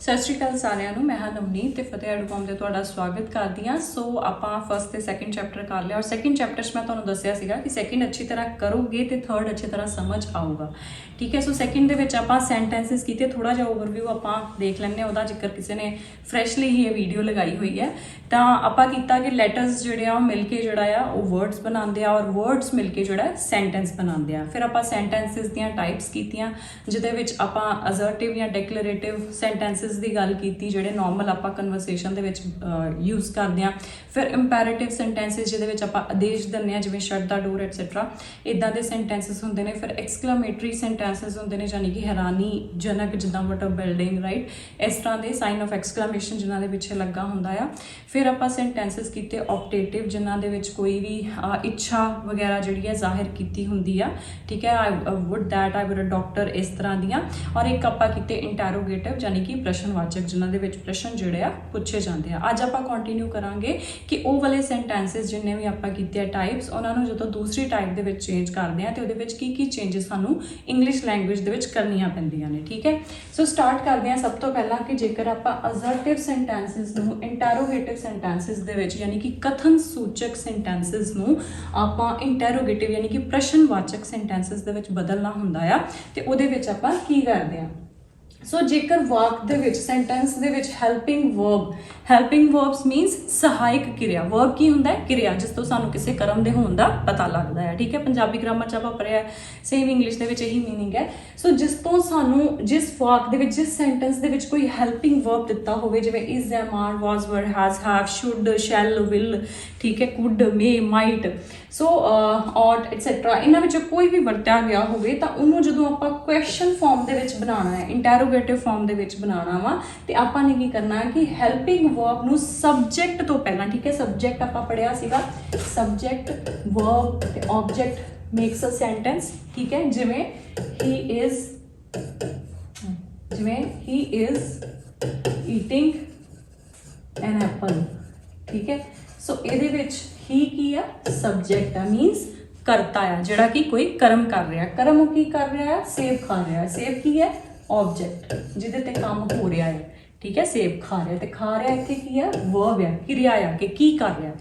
सत श्री अकाल सारिਆਂ ਨੂੰ मैं नवनीत ਤੇ ਫਤਿਹ ਐਡੂਕॉम ਤੇ ਤੁਹਾਡਾ ਸਵਾਗਤ ਕਰਦੀ ਹਾਂ। ਸੋ ਆਪਾਂ ਫਸਟ ਤੇ ਸੈਕੰਡ ਚੈਪਟਰ ਕਰ ਲਿਆ ਔਰ ਸੈਕੰਡ ਚੈਪਟਰ 'ਚ ਮੈਂ ਤੁਹਾਨੂੰ ਦੱਸਿਆ ਸੀਗਾ ਕਿ ਸੈਕੰਡ ਅੱਛੀ ਤਰ੍ਹਾਂ ਕਰੋਗੇ ਤੇ ਥਰਡ ਅੱਛੀ ਤਰ੍ਹਾਂ ਸਮਝ ਆਊਗਾ। ਠੀਕ ਹੈ, ਸੋ ਸੈਕੰਡ ਦੇ ਵਿੱਚ ਆਪਾਂ ਸੈਂਟੈਂਸਸ ਕੀਤੇ, ਥੋੜਾ ਜਿਹਾ ਓਵਰਵਿਊ ਆਪਾਂ ਦੇਖ ਲੈਂਦੇ ਹਾਂ। ਉਹਦਾ ਜ਼ਿਕਰ ਕਿਸੇ ਨੇ ਫਰੈਸ਼ਲੀ ਹੀ ਇਹ ਵੀਡੀਓ ਲਗਾਈ ਹੋਈ ਹੈ। ਤਾਂ ਆਪਾਂ ਕੀਤਾ ਕਿ ਲੈਟਰਸ ਜਿਹੜੇ ਆ ਉਹ ਮਿਲ ਕੇ ਜਿਹੜਾ ਆ ਉਹ ਵਰਡਸ ਬਣਾਉਂਦੇ ਆ ਔਰ ਵਰਡਸ ਮਿਲ ਕੇ ਜਿਹੜਾ ਸੈਂਟੈਂਸ ਬਣਾਉਂਦੇ ਆ। ਫਿਰ ਆਪਾਂ ਸੈਂਟੈਂਸਸ ਦੀਆਂ ਟਾਈਪਸ ਕੀਤੀਆਂ ਜਿਹਦੇ ਵਿੱਚ ਆਪਾਂ ਅਸਰਟਿਵ ਜਾਂ ਡਿਕਲੇਰੇਟਿਵ ਸੈਂਟੈਂਸਸ ਦੀ ਗੱਲ ਕੀਤੀ ਜਿਹੜੇ ਨਾਰਮਲ ਆਪਾਂ ਕਨਵਰਸੇਸ਼ਨ ਦੇ ਵਿੱਚ ਯੂਜ਼ ਕਰਦੇ ਹਾਂ। ਫਿਰ ਇੰਪੈਰੇਟਿਵ ਸੈਂਟੈਂਸਸ ਜਿਹਦੇ ਵਿੱਚ ਆਪਾਂ ਆਦੇਸ਼ ਦਿੰਦੇ ਹਾਂ, ਜਿਵੇਂ ਸ਼ਟ ਦਾ ਡੋਰ ਐਟਸੈਟਰਾ, ਇੱਦਾਂ ਦੇ ਸੈਂਟੈਂਸਸ ਹੁੰਦੇ ਨੇ। ਫਿਰ ਐਕਸਕਲੇਮੇਟਰੀ ਸੈਂਟੈਂਸਸ ਹੁੰਦੇ ਨੇ, ਯਾਨੀ ਕਿ ਹੈਰਾਨੀਜਨਕ, ਜਿੱਦਾਂ ਵਟ ਅ ਬਿਲਡਿੰਗ, ਰਾਈਟ, ਇਸ ਤਰ੍ਹਾਂ ਦੇ ਸਾਈਨ ਆਫ ਐਕਸਕਲੇਮੇਸ਼ਨ ਜਿਨ੍ਹਾਂ ਦੇ ਪਿੱਛੇ ਲੱਗਾ ਹੁੰਦਾ ਆ। ਫਿਰ ਆਪਾਂ ਸੈਂਟੈਂਸਸ ਕੀਤੇ ਆਪਟੇਟਿਵ, ਜਿਨ੍ਹਾਂ ਦੇ ਵਿੱਚ ਕੋਈ ਵੀ ਇੱਛਾ ਵਗੈਰਾ ਜਿਹੜੀ ਹੈ ਜ਼ਾਹਿਰ ਕੀਤੀ ਹੁੰਦੀ ਆ। ਠੀਕ ਹੈ, I would that, I would a doctor, ਇਸ ਤਰ੍ਹਾਂ ਦੀਆਂ। ਔਰ ਇੱਕ ਆਪਾਂ ਕੀਤੇ ਇੰਟੈਰੋਗੇਟਿਵ, ਯਾਨੀ ਕਿ ਪ੍ਰਸ਼ਨਵਾਚਕ, ਜਿਨ੍ਹਾਂ ਦੇ ਵਿੱਚ ਪ੍ਰਸ਼ਨ ਜਿਹੜੇ ਆ ਪੁੱਛੇ ਜਾਂਦੇ ਆ। ਅੱਜ ਆਪਾਂ ਕੰਟੀਨਿਊ ਕਰਾਂਗੇ ਕਿ ਉਹ ਵਾਲੇ ਸੈਂਟੈਂਸਸ ਜਿੰਨੇ ਵੀ ਆਪਾਂ ਕੀਤੇ ਆ ਟਾਈਪਸ, ਉਹਨਾਂ ਨੂੰ ਜਦੋਂ ਦੂਸਰੀ ਟਾਈਪ ਦੇ ਵਿੱਚ ਚੇਂਜ ਕਰਦੇ ਆ ਤੇ ਉਹਦੇ ਵਿੱਚ ਕੀ ਚੇਂਜਸ ਸਾਨੂੰ ਇੰਗਲਿਸ਼ ਲੈਂਗੁਏਜ ਦੇ ਵਿੱਚ ਕਰਨੀਆਂ ਪੈਂਦੀਆਂ ਨੇ। ਠੀਕ ਹੈ, ਸੋ ਸਟਾਰਟ ਕਰਦੇ ਆ ਸਭ ਤੋਂ ਪਹਿਲਾਂ ਕਿ ਜੇਕਰ ਆਪਾਂ ਅਸਰਟਿਵ ਸੈਂਟੈਂਸਸ ਨੂੰ ਇੰਟੈਰੋਗੇਟਿਵ ਸੈਂਟੈਂਸਸ ਦੇ ਵਿੱਚ, ਯਾਨੀ ਕਿ ਕਥਨ ਸੂਚਕ ਸੈਂਟੈਂਸਸ ਨੂੰ ਆਪਾਂ ਇੰਟੈਰੋਗੇਟਿਵ ਯਾਨੀ ਕਿ ਪ੍ਰਸ਼ਨਵਾਚਕ ਸੈਂਟੈਂਸਸ ਦੇ ਵਿੱਚ ਬਦਲਣਾ ਹੁੰਦਾ ਆ। ਤੇ ਉਹਦੇ ਵਿੱਚ ਆਪਾਂ ਕੀ ਕਰਦੇ ਆ? ਸੋ ਜੇਕਰ ਵਾਕ ਦੇ ਵਿੱਚ, ਸੈਂਟੈਂਸ ਦੇ ਵਿੱਚ ਹੈਲਪਿੰਗ ਵਰਬਸ ਮੀਨਸ ਸਹਾਇਕ ਕਿਰਿਆ। ਵਰਬ ਕੀ ਹੁੰਦਾ ਹੈ? ਕਿਰਿਆ, ਜਿਸ ਤੋਂ ਸਾਨੂੰ ਕਿਸੇ ਕਰਮ ਦੇ ਹੋਣ ਦਾ ਪਤਾ ਲੱਗਦਾ ਹੈ। ਠੀਕ ਹੈ, ਪੰਜਾਬੀ ਗ੍ਰਾਮਰ 'ਚ ਆਪਾਂ ਪੜ੍ਹਿਆ, ਸੇਮ ਇੰਗਲਿਸ਼ ਦੇ ਵਿੱਚ ਇਹੀ ਮੀਨਿੰਗ ਹੈ। ਸੋ ਜਿਸ ਤੋਂ ਸਾਨੂੰ, ਜਿਸ ਵਾਕ ਦੇ ਵਿੱਚ, ਜਿਸ ਸੈਂਟੈਂਸ ਦੇ ਵਿੱਚ ਕੋਈ ਹੈਲਪਿੰਗ ਵਰਬ ਦਿੱਤਾ ਹੋਵੇ, ਜਿਵੇਂ is, M, are, was, were, has, have, should, shall, will, ਠੀਕ ਹੈ, could, may, might, so ought etcetera, ਇਹਨਾਂ ਵਿੱਚੋਂ ਕੋਈ ਵੀ ਵਰਤਿਆ ਗਿਆ ਹੋਵੇ ਤਾਂ ਉਹਨੂੰ ਜਦੋਂ ਆਪਾਂ ਕੁਐਸਚਨ ਫਾਰਮ ਦੇ ਵਿੱਚ ਬਣਾਉਣਾ ਹੈ, ਇੰਟੈਰੋਗੇਟਿਵ ਫਾਰਮ ਦੇ ਵਿੱਚ ਬਣਾਉਣਾ ਵਾ, ਤੇ ਆਪਾਂ ਨੇ ਕੀ ਕਰਨਾ ਹੈ ਕਿ ਹੈਲਪਿੰਗ ਵਰਬ ਨੂੰ ਸਬਜੈਕਟ ਤੋਂ ਪਹਿਲਾਂ, ਠੀਕ ਹੈ, ਸਬਜੈਕਟ ਆਪਾਂ ਪੜ੍ਹਿਆ ਸੀਗਾ, ਸਬਜੈਕਟ, ਵਰਬ ਤੇ ਆਬਜੈਕਟ ਮੇਕਸ ਅ ਸੈਂਟੈਂਸ। ਠੀਕ ਹੈ, ਜਿਵੇਂ ਹੀ ਇਜ਼ ਈਟਿੰਗ ਐਨ ਐਪਲ। ਠੀਕ ਹੈ, ਸੋ ਇਹਦੇ ਵਿੱਚ ਹੀ ਕੀ ਆ? ਸਬਜੈਕਟ ਆ, ਮੀਨਸ ਕਰਤਾ ਆ, ਜਿਹੜਾ ਕਿ ਕੋਈ ਕਰਮ ਕਰ ਰਿਹਾ। ਕਰਮ ਉਹ ਕੀ ਕਰ ਰਿਹਾ ਆ? ਸੇਬ ਖਾ ਰਿਹਾ। ਸੇਬ ਕੀ ਹੈ? ਆਬਜੈਕਟ, ਜਿਹਦੇ ਤੇ ਕੰਮ ਹੋ ਰਿਹਾ ਹੈ। ਠੀਕ ਹੈ, ਸੇਬ ਖਾ ਰਿਹਾ, ਤੇ ਖਾ ਰਿਹਾ ਇੱਥੇ ਕੀ ਆ? ਵਰਬ ਆ, ਕਿਰਿਆ ਆ, ਕਿ ਕੀ ਕਰ ਰਿਹਾ,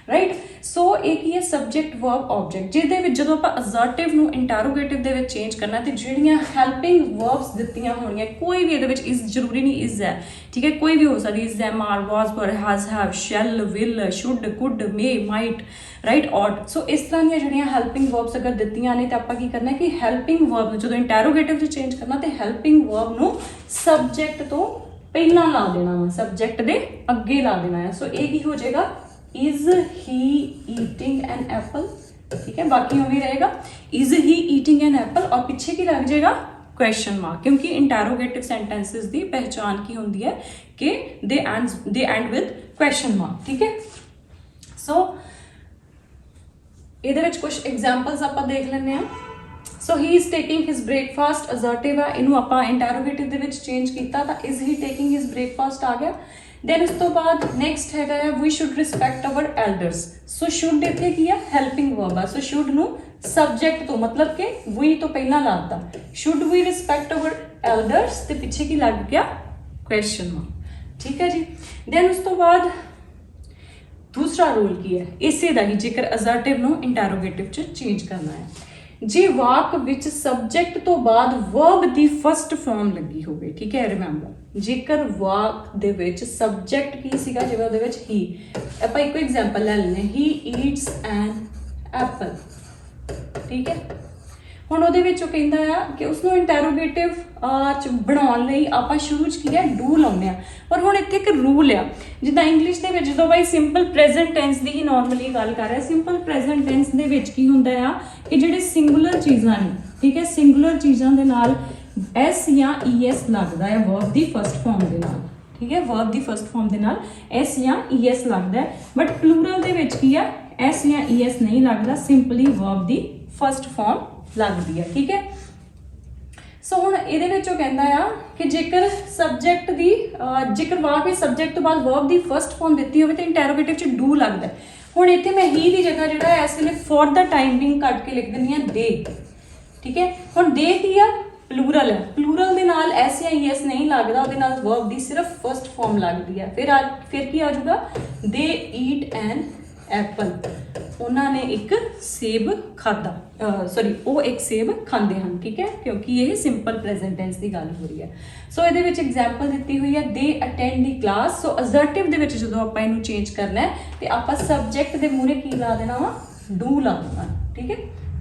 ਰਾਈਟ। ਸੋ ਇਹ ਕੀ ਹੈ? ਸਬਜੈਕਟ, ਵਰਬ, ਆਬਜੈਕਟ, ਜਿਹਦੇ ਵਿੱਚ ਜਦੋਂ ਆਪਾਂ ਅਸਰਟਿਵ ਨੂੰ ਇੰਟੈਰੋਗੇਟਿਵ ਦੇ ਵਿੱਚ ਚੇਂਜ ਕਰਨਾ ਤੇ ਜਿਹੜੀਆਂ ਹੈਲਪਿੰਗ ਵਰਬਸ ਦਿੱਤੀਆਂ ਹੋਣੀਆਂ, ਕੋਈ ਵੀ ਇਹਦੇ ਵਿੱਚ ਇਜ਼ ਜ਼ਰੂਰੀ ਨਹੀਂ, ਇਜ਼ ਹੈ, ਠੀਕ ਹੈ, ਕੋਈ ਵੀ ਹੋ ਸਕਦੀ, is, M, are, was, were, has, have, shall, will, should, could, may, might, right, ought. So ਇਸ ਤਰ੍ਹਾਂ ਦੀਆਂ ਜਿਹੜੀਆਂ ਹੈਲਪਿੰਗ ਵਰਬਸ ਅਗਰ ਦਿੱਤੀਆਂ ਨੇ ਤਾਂ ਆਪਾਂ ਕੀ ਕਰਨਾ ਕਿ ਹੈਲਪਿੰਗ ਵਰਬ ਨੂੰ ਜਦੋਂ ਇੰਟੈਰੋਗੇਟਿਵ 'ਚ ਚੇਂਜ ਕਰਨਾ ਤੇ ਹੈਲਪਿੰਗ ਵਰਬ ਨੂੰ ਸਬਜੈਕਟ ਤੋਂ ਪਹਿਲਾਂ ਲਾ ਦੇਣਾ ਵਾ, ਸਬਜੈਕਟ ਦੇ ਅੱਗੇ ਲਾ ਦੇਣਾ ਹੈ। ਸੋ ਇਹ ਕੀ ਹੋ ਜਾਏਗਾ? Is he eating an apple? ठीक है, बाकी उम्मीद रहेगा is he eating an apple और पीछे की लग जाएगा क्वेश्चन मार्क, क्योंकि इंटैरोगेटिव सेंटेंसेस की पहचान की होती है कि they end with question mark। ठीक है, सो ਇਹਦੇ ਵਿੱਚ ਕੁਝ ਐਗਜ਼ਾਮਪਲਸ ਆਪਾਂ ਦੇਖ ਲੈਂਦੇ ਹਾਂ। So he is taking his breakfast, assertive ਹੈ, ਇਹਨੂੰ ਆਪਾਂ ਇੰਟੈਰੋਗੇਟਿਵ ਦੇ ਵਿੱਚ ਚੇਂਜ ਕੀਤਾ ਤਾਂ is he taking his breakfast ਆ ਗਿਆ। ਦੈਨ ਉਸ ਤੋਂ ਬਾਅਦ ਨੈਕਸਟ ਹੈਗਾ ਹੈ we should respect our elders. So should ਇੱਥੇ ਕੀ ਆ? ਹੈਲਪਿੰਗ ਵਰਬ ਆ। ਸੋ ਸ਼ੁੱਡ ਨੂੰ ਸਬਜੈਕਟ ਤੋਂ, ਮਤਲਬ ਕਿ ਵੀ ਤੋਂ ਪਹਿਲਾਂ ਲਾਤਾ, should we respect our elders, ਤੇ ਪਿੱਛੇ ਕੀ ਲੱਗ ਗਿਆ? Question mark. ਠੀਕ ਹੈ ਜੀ। ਦੈਨ ਉਸ ਤੋਂ ਬਾਅਦ ਦੂਸਰਾ ਰੂਲ ਕੀ ਹੈ? ਇਸੇ ਦਾ ਹੀ, ਜੇਕਰ ਅਸਰਟਿਵ ਨੂੰ ਇੰਟੈਰੋਗੇਟਿਵ 'ਚ ਚੇਂਜ ਕਰਨਾ ਹੈ, ਜੇ ਵਾਕ ਵਿੱਚ ਸਬਜੈਕਟ ਤੋਂ ਬਾਅਦ ਵਰਬ ਦੀ ਫਸਟ ਫਾਰਮ ਲੱਗੀ ਹੋਵੇ। ਠੀਕ ਹੈ, ਰਿਮੈਂਬਰ, ਜੇਕਰ ਵਾਕ ਦੇ ਵਿੱਚ ਸਬਜੈਕਟ ਕੀ ਸੀਗਾ, ਜਿਵੇਂ ਉਹਦੇ ਵਿੱਚ ਹੀ, ਆਪਾਂ ਇੱਕੋ ਐਗਜ਼ਾਮਪਲ ਲੈ ਲੈਂਦੇ, ਹੀ ਈਟਸ ਐਨ ਐਪਲ। ਠੀਕ ਹੈ, ਹੁਣ ਉਹਦੇ ਵਿੱਚ ਉਹ ਕਹਿੰਦਾ ਆ ਕਿ ਉਸਨੂੰ ਇੰਟੈਰੋਗੇਟਿਵ ਚ ਬਣਾਉਣ ਲਈ ਆਪਾਂ ਸ਼ੁਰੂ 'ਚ ਕੀ ਹੈ? ਡੂ ਲਾਉਂਦੇ ਆ। ਪਰ ਹੁਣ ਇੱਥੇ ਇੱਕ ਰੂਲ ਆ, ਜਿੱਦਾਂ ਇੰਗਲਿਸ਼ ਦੇ ਵਿੱਚ ਜਦੋਂ ਬਾਈ ਸਿੰਪਲ ਪ੍ਰੈਜ਼ੈਂਟ ਟੈਂਸ ਦੀ ਹੀ ਨਾਰਮਲੀ ਗੱਲ ਕਰ ਰਿਹਾ, ਸਿੰਪਲ ਪ੍ਰੈਜ਼ੈਂਟ ਟੈਂਸ ਦੇ ਵਿੱਚ ਕੀ ਹੁੰਦਾ ਆ ਕਿ ਜਿਹੜੇ ਸਿੰਗੂਲਰ ਚੀਜ਼ਾਂ ਨੇ, ਠੀਕ ਹੈ, ਸਿੰਗੂਲਰ ਚੀਜ਼ਾਂ ਦੇ ਨਾਲ ਐਸ ਜਾਂ ਈ ਐਸ ਲੱਗਦਾ ਹੈ ਵਰਬ ਦੀ ਫਸਟ ਫਾਰਮ ਦੇ ਨਾਲ। ਠੀਕ ਹੈ, ਵਰਬ ਦੀ ਫਸਟ ਫਾਰਮ ਦੇ ਨਾਲ ਐਸ ਜਾਂ ਈ ਐਸ ਲੱਗਦਾ ਹੈ, ਬਟ ਪਲੂਰਲ ਦੇ ਵਿੱਚ ਕੀ ਆ? ਐਸ ਜਾਂ ਈ ਐਸ ਨਹੀਂ ਲੱਗਦਾ, ਸਿੰਪਲੀ ਵਰਬ ਦੀ ਫਸਟ ਫਾਰਮ ਲੱਗਦੀ ਹੈ। ਠੀਕ ਹੈ, ਸੋ ਹੁਣ ਇਹਦੇ ਵਿੱਚ ਉਹ ਕਹਿੰਦਾ ਆ ਕਿ ਜੇਕਰ ਸਬਜੈਕਟ ਦੀ, ਜੇਕਰ ਵਾਕ ਵਿੱਚ ਸਬਜੈਕਟ ਤੋਂ ਬਾਅਦ ਵਰਬ ਦੀ ਫਸਟ ਫਾਰਮ ਦਿੱਤੀ ਹੋਵੇ ਤਾਂ ਇੰਟੈਰੋਗੇਟਿਵ 'ਚ ਡੂ ਲੱਗਦਾ। ਹੁਣ ਇੱਥੇ ਮੈਂ ਹੀ ਦੀ ਜਗ੍ਹਾ ਜਿਹੜਾ ਹੈ ਇਸ ਵੇਲੇ ਫॉर द टाइम बिंग ਕੱਟ ਕੇ ਲਿਖ ਦਿੰਦੀ ਹਾਂ ਦੇ। ਠੀਕ ਹੈ, ਹੁਣ ਦੇ ਕੀ ਆ? प्लूरल है, प्लूरल दे नाल एस या ईएस नहीं लगदा, ਉਹਦੇ ਨਾਲ वर्ब ਦੀ सिर्फ फर्स्ट फॉर्म लगदी है। फिर की आ जाऊगा, दे ईट एन एप्पल, उन्होंने एक सेब खादा, सॉरी वो एक सेब खाते हैं, ठीक है, क्योंकि ये सिंपल प्रेजेंट टेंस की गल हो रही है। सो ये एग्जाम्पल दी हुई है, they attend the class. So assertive दे विच जदों आपां इहनूं चेंज करना है तो आपां सब्जैक्ट के मूहरे की ला देना वा, डू ला देना, ठीक है,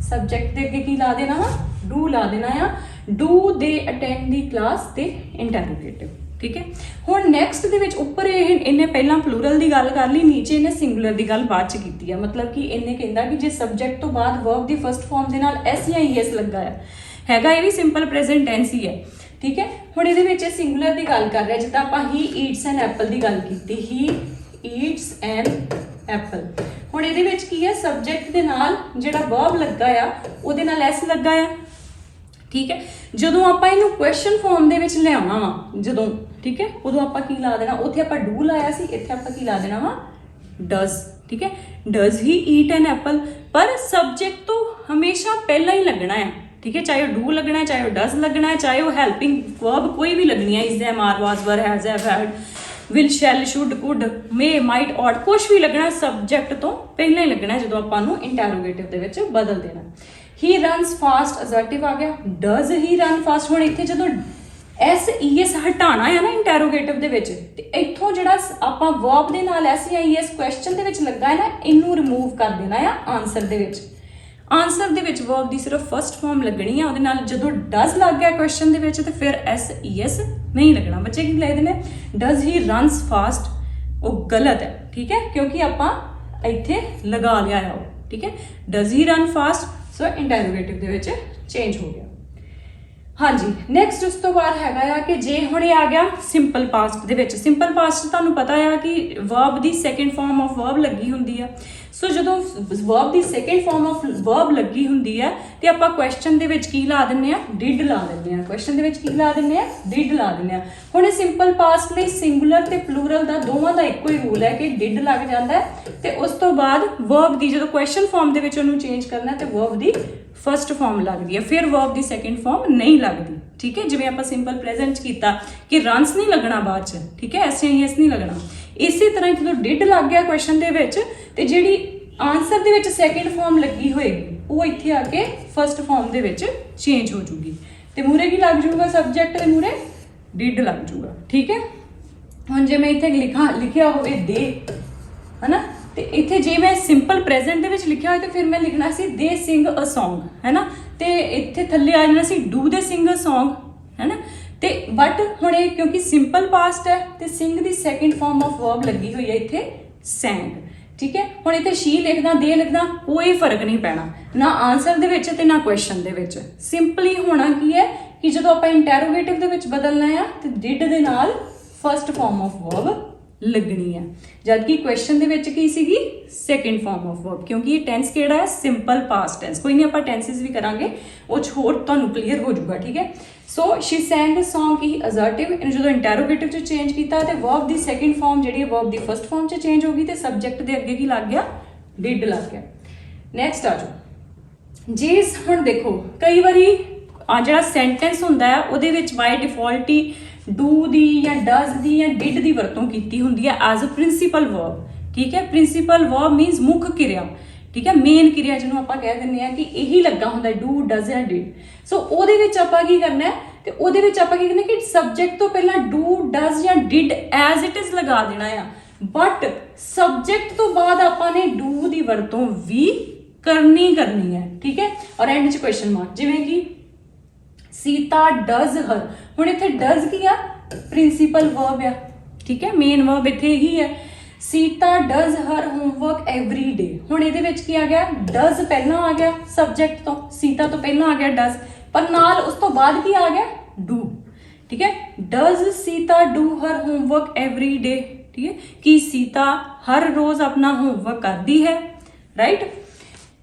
सब्जैक्ट के अगे की ला देना वा, डू ला देना आ, do they attend the class ते इंटरोगेटिव, ठीक है। हुण नैक्सट दे विच उपर इन्हें पहला प्लूरल की गल कर ली, नीचे इन्हें सिंगुलर की गल बाद च कीती है, मतलब कि इन्हें कहता कि जे सब्जैक्ट तो बाद वर्ब की फर्स्ट फॉर्म के नाल एस या ईएस लगा हैगा, ये भी सिंपल प्रेजेंट टेंस ही है, ठीक है। हुण इहदे विच सिंगुलर की गल कर रहे, जिद्दां आपां ही ईट्स एन एप्पल की गल कीती, ही ईट्स एन एप्पल। हुण इहदे विच की है, सब्जैक्ट के नाल जिहड़ा वर्ब लगा आ उहदे नाल एस लगा आ, ठीक है। जदों आपां इहनूं क्वेश्चन फॉर्म दे विच लिआउणा वा, जदों, ठीक है, उदों आपां की ला देना, उत्थे आपां डू लाया सी, इत्थे आपां की ला देना वा, डज, ठीक है, does he eat an apple. पर सब्जैक्ट तो हमेशा पहला ही लगना है, ठीक है, चाहे डू लगना है, चाहे डज लगना है, चाहे वो हेल्पिंग वर्ब कोई भी लगनी है, is, am, are, was, were, has, have, had, will, shall, should, could, may, might, ought, कुछ भी लगना है सब्जैक्ट तो पहला ही लगना है जदों आपां नूं इंटरोगेटिव दे विच बदल देना। ही रनस फास्ट, असर्टिव आ गया, डज ही रन फास्ट। हुण इत्थे जदों एस ईएस हटाना है ना इंटरोगेटिव दे विच, ते इत्थों जिहड़ा आपां वर्ब दे नाल एस या ईएस क्वेश्चन दे विच लगा है ना, इनू रिमूव कर देना है आंसर दे विच। आंसर दे विच वर्ब दी सिर्फ फर्स्ट फॉर्म लगनी है, उहदे नाल जदों डज लग गया क्वेश्चन दे विच ते फिर एस ईएस नहीं लगना। बच्चे की लिख देने, डज ही रनस फास्ट, वो गलत है, ठीक है, क्योंकि आपां इत्थे लगा लिया है, ठीक है, does he run fast, so interrogative they which change हो गया। हाँ जी, नैक्सट उस तो बाद हैगा कि जे हुण आ गया सिंपल पास्ट दे विच। सिंपल पास्ट तुहानूं पता है कि verb the second form of verb लगी हुंदी है। सो जदों verb the second form of verb लगी हुंदी है ते आपां क्वेश्चन दे विच की ला दिंदे आ, डिड ला दिंदे आ, क्वेश्चन दे विच की ला दिंदे आ, डिड ला दिंदे आ। हुण सिंपल पास्ट लई सिंगुलर ते प्लूरल दा दोवां दा इक्को ही रूल है कि डिड लग जांदा है ते उस तो बाद वर्ब दी जदों क्वेश्चन फॉर्म दे विच उहनूं चेंज करना ते वर्ब दी फर्स्ट फॉर्म लगती है, फिर वर्ब की सैकेंड फॉर्म नहीं लगती, ठीक है। जिवें आपां सिंपल प्रेजेंट कीता कि रनस नहीं लगना बाद च, ठीक है, एस या ईएस नहीं लगना। इसी तरह जो डिड लग गया क्वेश्चन दे विच ते जिहड़ी आंसर दे विच सैकेंड फॉर्म लगी होएगी वो इत्थे आके first form they which change हो जूगी ते मूहरे की लग जूगा, सब्जैक्ट दे मूहरे डिड लग जूगा, ठीक है। हुण जे मैं इत्थे लिखिया होवे दे, है ना, ते इत्थे जे मैं सिंपल प्रेजेंट दे विच लिखिया होए तो फिर मैं लिखना सी दे सिंग अ सॉन्ग, है ना, ते इत्थे थल्ले आ जाना सी do they Singh a song, है ना। ते बट हुण ये क्योंकि सिंपल पास्ट है ते सिंग दी सैकेंड फॉर्म ऑफ वर्ब लगी हुई है इत्थे सैंग, ठीक है। हुण इत्थे शी लिखदा, दे लिखदा, कोई फर्क नहीं पैना ना आंसर दे विच ते ना क्वेश्चन दे विच। सिंपली होना की है कि जदों आपां इंटरोगेटिव दे विच बदलना है ते डिड दे नाल फर्स्ट फॉर्म ऑफ वर्ब लगनी है, जबकि क्वेश्चन दे विच की सीगी सैकेंड फॉर्म ऑफ वर्ब, क्योंकि ये टेंस केड़ा है सिंपल पास्ट टेंस। कोई नहीं आपां टेंसेस भी करांगे, वो होर तुहानूं क्लीयर हो जाऊगा, ठीक है। So she sang the song की असर्टिव, इन्हूं जदों इंटरोगेटिव च चेंज कीता ते वर्ब दी सैकेंड फॉर्म जिहड़ी वर्ब दी फर्स्ट फॉर्म च चेंज हो गई ते सब्जैक्ट दे अगे की लग गया, डिड लग गया। नैक्सट आ जाओ जे हुण देखो कई बारी जिहड़ा सेंटेंस हुंदा है उहदे विच by default he do the या डज दी या डिड दी वरतों कीती हुंदी है एज अ प्रिंसीपल वर्ब, ठीक है। प्रिंसीपल वर्ब मीनस मुख क्रिया, ठीक है, मेन क्रिया जिन्हों आपां कह दिंदे आ कि यही लगा हुंदा डू डज या डिड। सो उहदे विच आपां की करना है ते उहदे विच आपां की करना कि सब्जैक्ट तो पहला डू डज या डिड एज इट इज लगा देना है, बट सब्जैक्ट तो बाद आपां ने डू दी वरतों भी करनी है, ठीक है। और एंड च क्वेश्चन मार्क, जिवें कि सीता डज हर, हुण इत्थे डज की आ प्रिंसीपल वर्ब आ, ठीक है, मेन वर्ब इत्थे ही है। Sita does her homework every day, हुण इहदे विच की आ गया डज पहला आ गया सब्जैक्ट तो, सीता तो पहला आ गया डज, पर नाल उस तो बाद की आ गया डू, ठीक है। Does Sita do her homework every day, ठीक है, कि सीता हर रोज अपना होमवर्क करती है, राइट।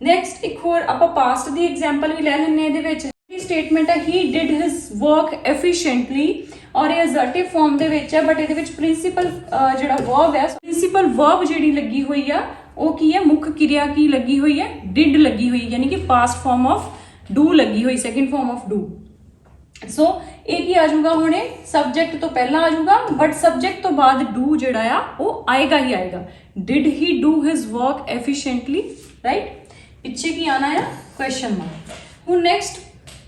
नैक्सट एक होर आपां पास्ट दी एग्जाम्पल भी लै लैंदे इहदे विच। स्टेटमेंट है he did his work efficiently, और ये असर्टिव फॉर्म दे विच है, बट इहदे विच प्रिंसीपल जिहड़ा वर्ब है, प्रिंसीपल वर्ब जिहड़ी लगी हुई है वो की है मुख्य क्रिया की लगी हुई है, डिड लगी हुई, यानी कि पास्ट फॉर्म ऑफ डू लगी हुई, सेकंड फॉर्म ऑफ डू। सो ਇਹ ਕੀ ਆ ਜਾਊਗਾ ਹੁਣੇ ਸਬਜੈਕਟ ਤੋਂ ਪਹਿਲਾਂ ਆ ਜਾਊਗਾ ਬਟ ਸਬਜੈਕਟ ਤੋਂ ਬਾਅਦ ਡੂ ਜਿਹੜਾ ਆ ਉਹ ਆਏਗਾ ਹੀ ਆਏਗਾ did he do his work efficiently right ਪਿੱਛੇ ਕੀ ਆਣਾ ਆ ਕੁਐਸਚਨ ਮਾਰਕ ਹੁਣ ਨੈਕਸਟ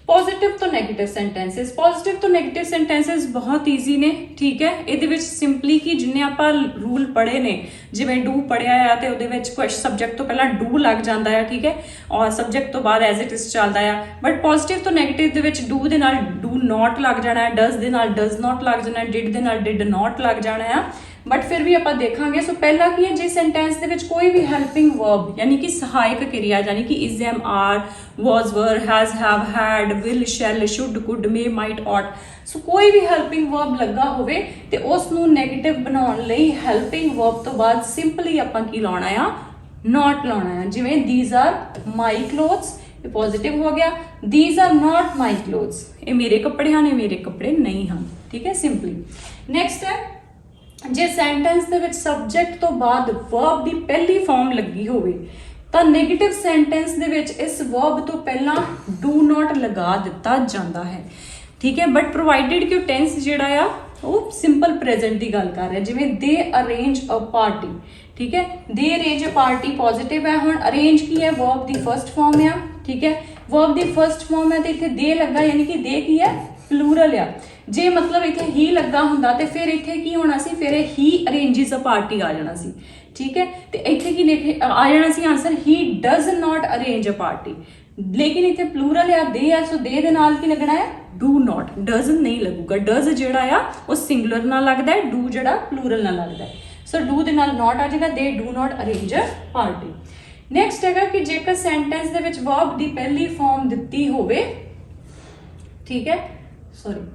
पॉजिटिव तो नेगेटिव सेंटेंसेस पॉजिटिव तो नेगेटिव सेंटेंसेस बहुत ईजी ने ठीक है ये सिंपली कि जिन्हें आप रूल पढ़े ने जिवें डू पढ़िया है तो वो सबजैक्ट तो पहला डू लग जाता है ठीक है और सबजैक्ट तो बाद एज इट इज चलता है बट पॉजिटिव तो नेगेटिव डू दे नाल डू नॉट लग जाना है डज दे नाल डज नॉट लग जाना है डिड दे नाल डिड नॉट लग जाना है बट फिर भी आप देखांगे सो पहला की है जिस सेंटेंस दे विच कोई भी हेल्पिंग वर्ब यानी कि सहायक क्रिया यानी कि is am are was were has have had will shall should could may might ought so कोई भी हेल्पिंग वर्ब लगा होवे ते उस नूं नेगेटिव बनाउण लई हेल्पिंग वर्ब तो बाद सिंपली आपां की लाउणा आ नॉट लाउणा है जिवें दीज आर माई क्लोथ्स ये पॉजिटिव हो गया these are not my clothes ये मेरे कपड़े हैं मेरे कपड़े नहीं हैं ठीक है सिंपली नैक्सट है जे सेंटेंस दे विच सबजैक्ट तो बाद वर्ब दी पहली फॉर्म लगी होवे तां नेगेटिव सेंटेंस दे विच इस वर्ब तो पहला डू नॉट लगा दिता जाता है ठीक है बट प्रोवाइडेड कि टेंस जिहड़ा आ वो सिंपल प्रेजेंट की गल कर रहा है जिवें दे अरेंज अ पार्टी ठीक है दे अरेंज अ पार्टी पॉजिटिव है हुण अरेंज की है वर्ब दी फर्स्ट फॉर्म है ठीक है वर्ब दी फर्स्ट फॉर्म है तो इत्थे दे लगा यानी कि दे की है प्लूरल आ जे मतलब इत्थे ही लगा हुंदा ते फिर इत्थे की होना सी फिर ही अरेंजिज अ पार्टी आ जाना सी ठीक है ते इत्थे की लिखे आ जाना सी answer he does not arrange a party लेकिन इत्थे प्लूरल आ सो दे दे नाल की लगना है डू नॉट डज नहीं लगूगा डज जिहड़ा आ वो सिंगुलर नाल लगदा है डू जिहड़ा प्लूरल नाल लगदा है सो डू दे नाल नॉट आ जाएगा दे do not arrange a party next हैगा कि जेकर सेंटेंस दे विच वर्ब दी पहली फॉर्म दित्ती होवे ठीक है सॉरी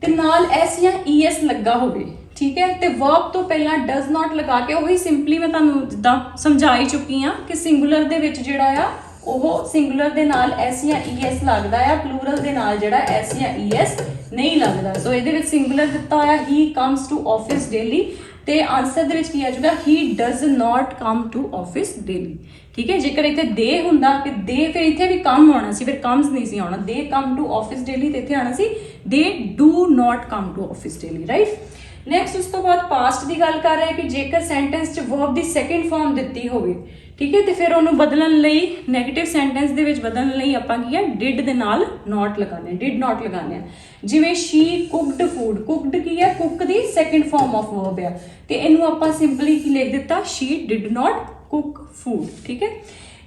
ते नाल एस या ईएस लगा होवे ठीक है ते वर्ब तो पहला डज नॉट लगा के वही सिंपली मैं तुहानू जिद्दां समझा ही चुकी हाँ कि सिंगुलर दे विच जिहड़ा आ ओह सिंगुलर दे नाल एस या ईएस लगदा है प्लूरल दे नाल जिहड़ा एस या ईएस नहीं लगदा सो इहदे विच सिंगुलर दित्ता होया he comes to office daily ते आंसर दे विच की आ जाएगा he does not come to office daily ठीक है जेकर इत्थे दे हुंदा कि दे फिर इत्थे भी कम आना सी फिर कम्स नहीं सी आना they come to office daily ते इत्थे आना सी they do not come to office daily right next उस तो बाद पास्ट की गल कर रहे हैं कि जेकर सेंटेंस च वर्ब की सैकेंड फॉर्म दी होवे ठीक है तो फिर उन्होंने बदलन लई नैगेटिव सेंटेंस दे विच बदलन लई आपां की है डिड दे नाल नॉट लगाने डिड नॉट लगाने जिवें शी कुकड फूड कुकड की है cook the second form of verb है तो इनू आपां सिंपली की लिख दिता she did not cook food ठीक है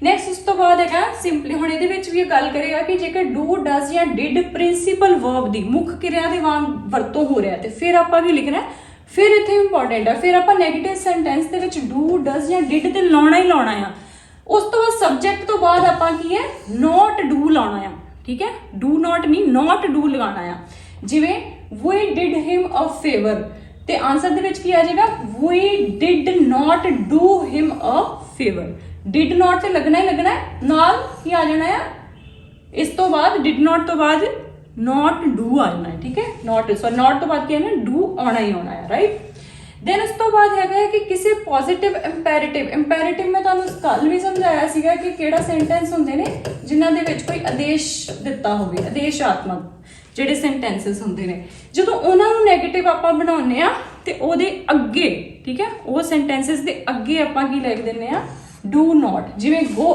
नैक्सट उस तो बाद है सिंपली हुण इहदे विच भी गल करेगा कि जेकर डू डज या डिड प्रिंसीपल वर्ब दी मुख क्रिया दे वांग वरतों हो रहा है तो फिर आपां की लिखना है फिर इत्थे इंपॉर्टेंट है फिर आपां negative sentence they which do does या डिड ते लाउणा ही लाउणा आ उस तो बाद सबजैक्ट तो बाद आपां की है नॉट डू लाउणा आ ठीक है डू नॉट नहीं नॉट डू लगाना आ जिवें we did him a favour ते आंसर दे विच की आ जाएगा we did not do him a favour did not ते लगना ही लगना है नाल की आ जाना है इस तो बाद डिड नॉट तो बाद नॉट डू आ जाना है ठीक है नॉट सॉरी नॉट तो बाद क्या है ना डू आना ही आना है राइट देन उस तो बाद है कि किसी पॉजिटिव इंपैरेटिव में तुहानू कल भी समझाया सीगा कि केड़ा सेंटेंस हुंदे ने जिन्हां दे विच कोई आदेश दिता होवे आदेशात्मक जिहड़े सेंटेंसेस हुंदे ने जदों उन्हां नू नैगेटिव आपां बनाउने आ ते ओहदे अग्गे ठीक है वो सेंटेंसेस दे अग्गे आपां की लिख दिंने आ डू नॉट जिवें गो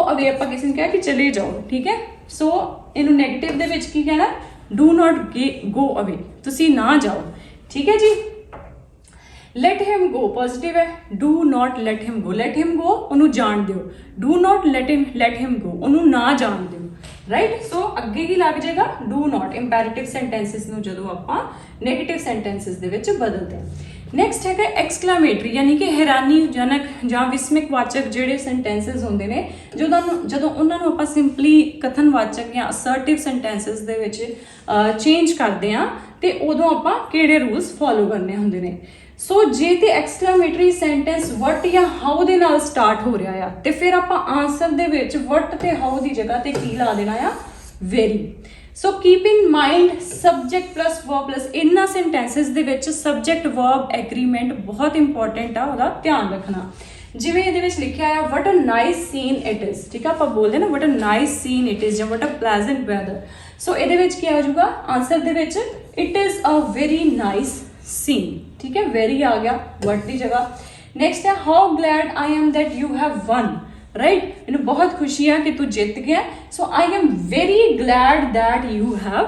अवे आपां किसी ने कहा कि चले जाओ ठीक है सो इनू नैगेटिव दे विच की कहना डू नॉट गो अवे तुसी ना जाओ ठीक है जी लेट हिम गो पॉजिटिव है do not let him go उन्होंने जान दियो do not let him go उन्होंने ना जान दियो राइट सो अगे की लग जाएगा डू नॉट इंपैरेटिव सेंटेंसिस नूं जदों आपां नैगेटिव सेंटेंसिस दे विच बदलते हैं नैक्सट है एक्सक्लामेटरी यानी कि हैरानीजनक जां विस्मक वाचक जिहड़े सेंटेंसिस होंदे ने जदों उन्हां नूं आपां सिंपली कथनवाचक या असर्टिव सेंटेंसिस दे विच चेंज करदे हां ते उदों आपां किहड़े रूल्स फॉलो करने हुंदे ने सो जे ते एक्सक्लामेटरी सेंटेंस वट या हाउ दे नाल स्टार्ट हो रहा है तो फिर आपां आंसर दे विच वट ते हाउ दी जगह ते की ला देना आ very so keep in mind subject plus verb plus इन्हां सेंटेंसिस दे विच सबजैक्ट वर्ब एग्रीमेंट बहुत इंपॉर्टेंट आ उहदा ध्यान रखना ਜਿਵੇਂ ਇਹਦੇ ਵਿੱਚ ਲਿਖਿਆ ਆ what a nice scene it is, ਠੀਕ ਆ, ਆਪਾਂ ਬੋਲਦੇ ਨਾ ਵਟ a nice scene it is ਜਾਂ ਵਟ ਅ ਪਲੈਜ਼ੈਂਟ ਵੈਦਰ। ਸੋ ਇਹਦੇ ਵਿੱਚ ਕੀ ਆ ਜਾਊਗਾ ਆਂਸਰ ਦੇ ਵਿੱਚ it is a very nice scene, ਠੀਕ ਹੈ, ਵੈਰੀ ਆ ਗਿਆ ਵਟ ਦੀ ਜਗ੍ਹਾ। ਨੈਕਸਟ ਹੈ how glad I am that you have won, right, ਮੈਨੂੰ ਬਹੁਤ ਖੁਸ਼ੀ ਆ ਕਿ ਤੂੰ ਜਿੱਤ ਗਿਆ। So I am very glad that you have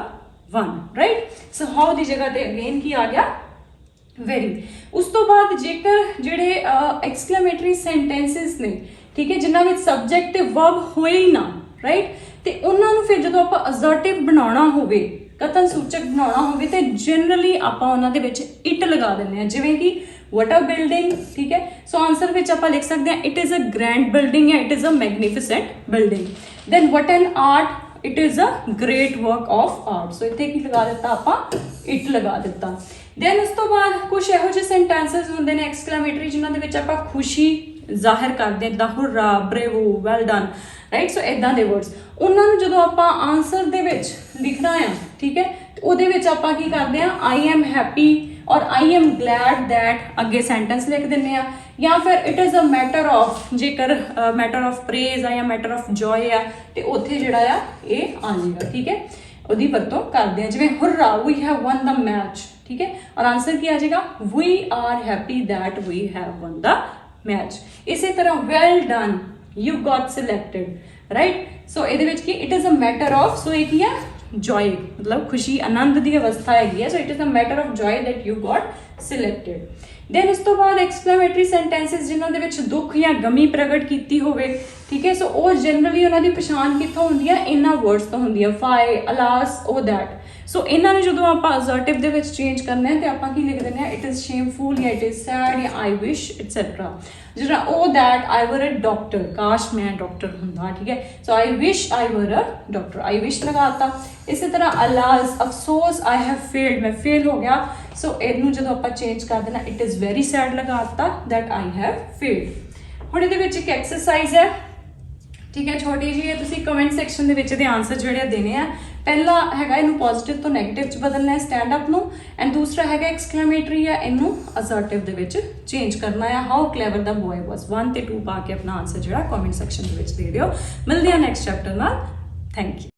won, right. So how ਦੀ ਜਗ੍ਹਾ ਤੇ ਅਗੇਨ ਕੀ ਆ ਗਿਆ ਵੈਰੀ। ਉਸ ਤੋਂ ਬਾਅਦ ਜੇਕਰ ਜਿਹੜੇ ਐਕਸਕਲੇਮੇਟਰੀ ਸੈਂਟੈਂਸਸ ਨੇ, ਠੀਕ ਹੈ, ਜਿਨ੍ਹਾਂ ਵਿੱਚ ਸਬਜੈਕਟ ਤੇ ਵਰਬ ਹੋਏ ਹੀ ਨਾ, ਰਾਈਟ, ਤੇ ਉਹਨਾਂ ਨੂੰ ਫਿਰ ਜਦੋਂ ਆਪਾਂ ਅਸਰਟਿਵ ਬਣਾਉਣਾ ਹੋਵੇ, ਕਥਨ ਸੂਚਕ ਬਣਾਉਣਾ ਹੋਵੇ, ਤੇ ਜਨਰਲੀ ਆਪਾਂ ਉਹਨਾਂ ਦੇ ਵਿੱਚ ਇਟ ਲਗਾ ਦਿੰਦੇ ਹਾਂ, ਜਿਵੇਂ ਕਿ what a building, ਠੀਕ ਹੈ। ਸੋ ਆਨਸਰ ਵਿੱਚ ਆਪਾਂ ਲਿਖ ਸਕਦੇ ਹਾਂ it is a grand building ਜਾਂ it is a magnificent building। then what an art, it is a great work of art। ਸੋ ਇੱਥੇ ਕੀ ਲਗਾ ਦਿੱਤਾ ਆਪਾਂ, it ਲਗਾ ਦਿੱਤਾ। then ਉਸ ਤੋਂ ਬਾਅਦ ਕੁਝ ਇਹੋ ਜਿਹੇ ਸੈਂਟੈਂਸਸ ਹੁੰਦੇ ਨੇ ਐਕਸਕਲੇਮੇਟਰੀ ਜਿਨ੍ਹਾਂ ਦੇ ਵਿੱਚ ਆਪਾਂ ਖੁਸ਼ੀ ਜ਼ਾਹਿਰ ਕਰਦੇ ਹਾਂ, ਜਿੱਦਾਂ ਹੁਰਰਾ, ਬਰੇਵੋ, ਵੈਲ ਡਨ, ਰਾਈਟ। ਸੋ ਇਦਾਂ ਦੇ ਵਰਡਸ, ਉਹਨਾਂ ਨੂੰ ਜਦੋਂ ਆਪਾਂ ਆਨਸਰ ਦੇ ਵਿੱਚ ਲਿਖਣਾ ਆ, ਠੀਕ ਹੈ, ਉਹਦੇ ਵਿੱਚ ਆਪਾਂ ਕੀ ਕਰਦੇ ਹਾਂ ਆਈ ਐਮ ਹੈਪੀ ਔਰ ਆਈ ਐਮ ਗਲੈਡ ਦੈਟ ਅੱਗੇ ਸੈਂਟੈਂਸ ਲਿਖ ਦਿੰਦੇ ਆ, ਜਾਂ ਫਿਰ it is a matter of, ਜੇਕਰ ਮੈਟਰ ਆਫ ਪ੍ਰੇਜ਼ ਆ ਜਾਂ ਮੈਟਰ ਆਫ ਜੋਏ ਆ, ਤੇ ਉੱਥੇ ਜਿਹੜਾ ਆ ਇਹ ਆ ਜਾਏਗਾ, ਠੀਕ ਹੈ, ਉਹਦੀ ਵਰਤੋਂ ਕਰਦੇ ਆ। ਜਿਵੇਂ hurrah we have won the match, ਠੀਕ ਹੈ, ਔਰ ਆਨਸਰ ਕੀ ਆ ਜਾਏਗਾ we are happy that we have won the match. ਇਸੇ ਤਰ੍ਹਾਂ well done, you got selected, right. ਸੋ ਇਹਦੇ ਵਿੱਚ ਕੀ it is a matter of, so ਇਹ ਕੀ ਆ joy, ਮਤਲਬ ਖੁਸ਼ੀ ਆਨੰਦ ਦੀ ਅਵਸਥਾ ਹੈਗੀ ਹੈ। So it is a matter of joy that you got selected। then ਉਸ ਤੋਂ ਬਾਅਦ ਐਕਸਕਲੇਮੇਟਰੀ ਸੈਂਟੈਂਸਸ ਜਿਨ੍ਹਾਂ ਦੇ ਵਿੱਚ ਦੁੱਖ ਜਾਂ ਗਮੀ ਪ੍ਰਗਟ ਕੀਤੀ ਹੋਵੇ, ਠੀਕ ਹੈ, ਸੋ ਉਹ ਜਨਰਲੀ ਉਹਨਾਂ ਦੀ ਪਛਾਣ ਕਿੱਥੋਂ ਹੁੰਦੀ ਹੈ, ਇਹਨਾਂ ਵਰਡਸ ਤੋਂ ਹੁੰਦੀ ਹੈ, ਫਾਈ, ਅਲਾਸ, ਉਹ ਦੈਟ। ਸੋ ਇਹਨਾਂ ਨੂੰ ਜਦੋਂ ਆਪਾਂ ਅਸਰਟਿਵ ਦੇ ਵਿੱਚ ਚੇਂਜ ਕਰਨਾ ਹੈ ਤੇ ਆਪਾਂ ਕੀ ਲਿਖ ਦਿੰਦੇ ਹਾਂ ਇਟ ਇਜ਼ ਸ਼ੇਮਫੁਲ ਜਾਂ ਇਟ ਇਜ਼ ਸੈਡ ਜਾਂ ਆਈ ਵਿਸ਼ ਐਟਸੈਟਰਾ। ਜਿਹੜਾ ਉਹ ਦੈਟ ਆਈ ਵਰ ਅ ਡਾਕਟਰ, ਕਾਸ਼ ਮੈਂ ਡਾਕਟਰ ਹੁੰਦਾ, ਠੀਕ ਹੈ। ਸੋ ਆਈ ਵਿਸ਼ ਆਈ ਵਰ ਅ ਡਾਕਟਰ, ਆਈ ਵਿਸ਼ ਲਗਾਤਾ। ਇਸੇ ਤਰ੍ਹਾਂ ਅਲਾਸ, ਅਫਸੋਸ, ਆਈ ਹੈਵ ਫੇਲਡ, ਮੈਂ ਫੇਲ ਹੋ ਗਿਆ। ਸੋ ਇਹਨੂੰ ਜਦੋਂ ਆਪਾਂ ਚੇਂਜ ਕਰ ਦੇਣਾ ਇਟ ਇਜ਼ ਵੈਰੀ ਸੈਡ ਲਗਾਤਾ ਦੈਟ ਆਈ ਹੈਵ ਫੇਲਡ। ਹੁਣ ਇਹਦੇ ਵਿੱਚ ਇੱਕ ਐਕਸਰਸਾਈਜ਼ ਹੈ, ਠੀਕ ਹੈ, ਛੋਟੀ ਜਿਹੀ ਹੈ, ਤੁਸੀਂ ਕਮੈਂਟ ਸੈਕਸ਼ਨ ਦੇ ਵਿੱਚ ਇਹਦੇ ਆਨਸਰ ਜਿਹੜੇ ਦੇਣੇ ਆ। ਪਹਿਲਾ ਹੈਗਾ ਇਹਨੂੰ ਪੋਜ਼ਿਟਿਵ ਤੋਂ ਨੈਗੇਟਿਵ 'ਚ ਬਦਲਣਾ ਹੈ ਸਟੈਂਡ ਅਪ ਨੂੰ, ਐਂਡ ਦੂਸਰਾ ਹੈਗਾ ਐਕਸਕਲੇਮੇਟਰੀ ਹੈ, ਇਹਨੂੰ ਅਸਰਟਿਵ ਦੇ ਵਿੱਚ ਚੇਂਜ ਕਰਨਾ ਹੈ। ਹਾਊ ਕਲੇਵਰ ਦਾ ਬॉय ਵਾਸ, 1 ਤੇ 2 ਪਾ ਕੇ ਆਪਣਾ ਆਨਸਰ ਜਿਹੜਾ ਕਮੈਂਟ ਸੈਕਸ਼ਨ ਦੇ ਵਿੱਚ ਦੇ ਦਿਓ। ਮਿਲਦੇ ਹਾਂ ਨੈਕਸਟ ਚੈਪਟਰ ਨਾਲ। Thank you.